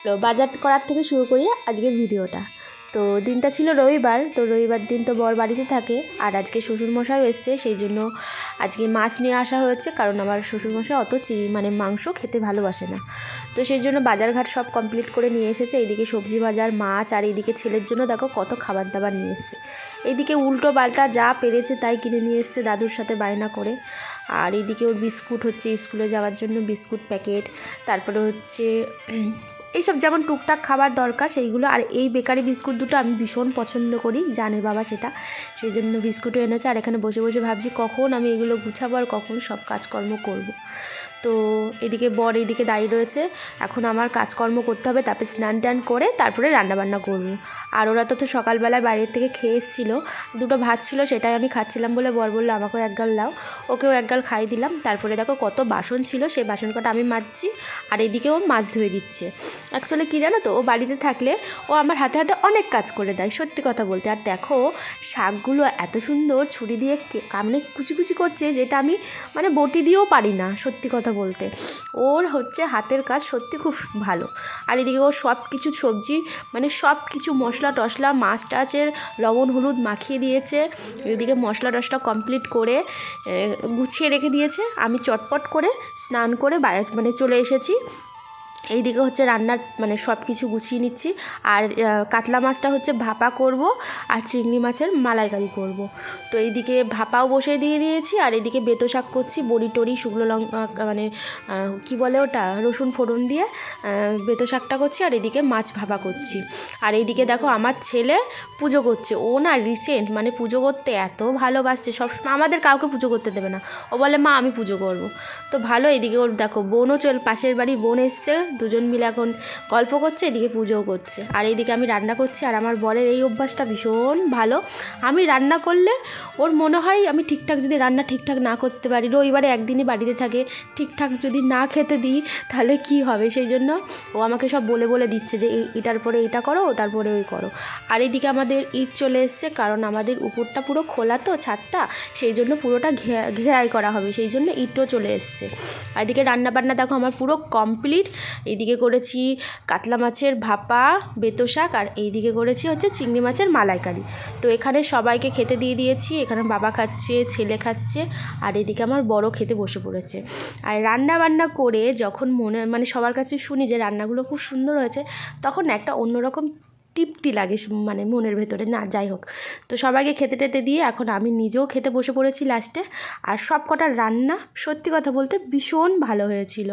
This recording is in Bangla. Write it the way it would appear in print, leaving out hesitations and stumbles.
তো বাজার করার থেকে শুরু করি আজকের ভিডিওটা। তো দিনটা ছিল রবিবার, তো রবিবার দিন তো বর বাড়িতে থাকে, আর আজকে শ্বশুরমশাইও এসছে, সেই জন্য আজকে মাছ নিয়ে আসা হয়েছে, কারণ আমার শ্বশুরমশাই অত মাংস খেতে ভালোবাসে না। তো সেই জন্য বাজারঘাট সব কমপ্লিট করে নিয়ে এসেছে। এইদিকে সবজি বাজার, মাছ, আর এইদিকে ছেলের জন্য দেখো কত খাবার দাবার নিয়ে এসছে। এইদিকে উল্টো পাল্টা যা পেরেছে তাই কিনে নিয়ে এসছে দাদুর সাথে বায়না করে। আর এইদিকে ওর বিস্কুট হচ্ছে স্কুলে যাওয়ার জন্য বিস্কুট প্যাকেট, তারপরে হচ্ছে এইসব যেমন টুকটাক খাবার দরকার সেইগুলো। আর এই বেকারি বিস্কুট দুটো আমি ভীষণ পছন্দ করি, জানে বাবা সেটা, সেই জন্য বিস্কুটও এনেছে। আর এখানে বসে বসে ভাবছি কখন আমি এগুলো গুছাবো আর কখন সব কাজকর্ম করব। তো এদিকে বর এইদিকে দাঁড়িয়ে রয়েছে, এখন আমার কাজকর্ম করতে হবে, তারপরে স্নান টান করে তারপরে রান্নাবান্না করব। আর ওরা তো সকালবেলায় বাইরের থেকে খেয়ে এসেছিলো, দুটো ভাত ছিল সেটাই আমি খাচ্ছিলাম বলে বর বললো আমাকেও এক গাল দাও, ওকেও এক গাল খাইয়ে দিলাম। তারপরে দেখো কত বাসন ছিল, সেই বাসন কটা আমি মাজছি, আর এদিকে ও মাছ ধুয়ে দিচ্ছে। অ্যাকচুয়ালি কী জানো তো, ও বাড়িতে থাকলে ও আমার হাতে হাতে অনেক কাজ করে দেয়, সত্যি কথা বলতে। আর দেখো শাকগুলো এত সুন্দর ছুরি দিয়ে কামড়ে কুচি কুচি করছে, যেটা আমি বটি দিয়েও পারি না, সত্যি কথা বলতে। ওর হচ্ছে হাতের কাজ সত্যি খুব ভালো। আর এদিকে ও সব কিছু সবজি সব কিছু মশলা টশলা মাছ টাছের লবণ হলুদ মাখিয়ে দিয়েছে। এদিকে মশলা টশলা কমপ্লিট করে গুছিয়ে রেখে দিয়েছে। আমি চটপট করে স্নান করে চলে এসেছি। এইদিকে হচ্ছে রান্নার সব কিছু গুছিয়ে নিচ্ছি। আর কাতলা মাছটা হচ্ছে ভাপা করব, আর চিংড়ি মাছের মালাইকারি করব। তো এইদিকে ভাপাও বসিয়ে দিয়ে দিয়েছি, আর এদিকে বেতো শাক করছি, বড়ি টড়ি শুকনো লঙ্কা কী বলে ওটা, রসুন ফোড়ন দিয়ে বেতো শাকটা করছি, আর এদিকে মাছ ভাপা করছি। আর এইদিকে দেখো আমার ছেলে পুজো করছে। ও না রিসেন্ট পুজো করতে এত ভালোবাসছে, সবসময় আমাদের কাউকে পুজো করতে দেবে না, ও বলে মা আমি পুজো করব। তো ভালো, এদিকে ওর দেখো বোনও পাশের বাড়ি বোন এসছে, দুজন মিলে এখন গল্প করছে, এদিকে পুজোও করছে। আর এইদিকে আমি রান্না করছি। আর আমার বরের এই অভ্যাসটা ভীষণ ভালো, আমি রান্না করলে ওর মনে হয় আমি ঠিকঠাক যদি রান্না ঠিকঠাক না করতে পারি, রবিবারে একদিনই বাড়িতে থাকে, ঠিকঠাক যদি না খেতে দিই তাহলে কি হবে, সেই জন্য ও আমাকে সব বলে বলে দিচ্ছে যে এটার পরে এটা করো, ওটার পরে ওই করো। আর এইদিকে আমাদের ইট চলে এসছে, কারণ আমাদের উপরটা পুরো খোলা তো ছাদটা, সেই জন্য পুরোটা ঘেরাই করা হবে, সেই জন্য ইটও চলে এসছে। আর এদিকে রান্নাবান্না দেখো আমার পুরো কমপ্লিট। এইদিকে করেছি কাতলা মাছের ভাপা, বেতো শাক, আর এইদিকে করেছি হচ্ছে চিংড়ি মাছের মালাইকারি। তো এখানে সবাইকে খেতে দিয়ে দিয়েছি, এখানে বাবা খাচ্ছে, ছেলে খাচ্ছে, আর এদিকে আমার বড় খেতে বসে পড়েছে। আর রান্না বান্না করে যখন সবার কাছে শুনি যে রান্নাগুলো খুব সুন্দর হয়েছে, তখন একটা অন্যরকম তৃপ্তি লাগে মনের ভেতরে, না যাই হোক। তো সবাইকে খেতে টেতে দিয়ে এখন আমি নিজেও খেতে বসে পড়েছি লাস্টে। আর সব কটা রান্না সত্যি কথা বলতে ভীষণ ভালো হয়েছিল।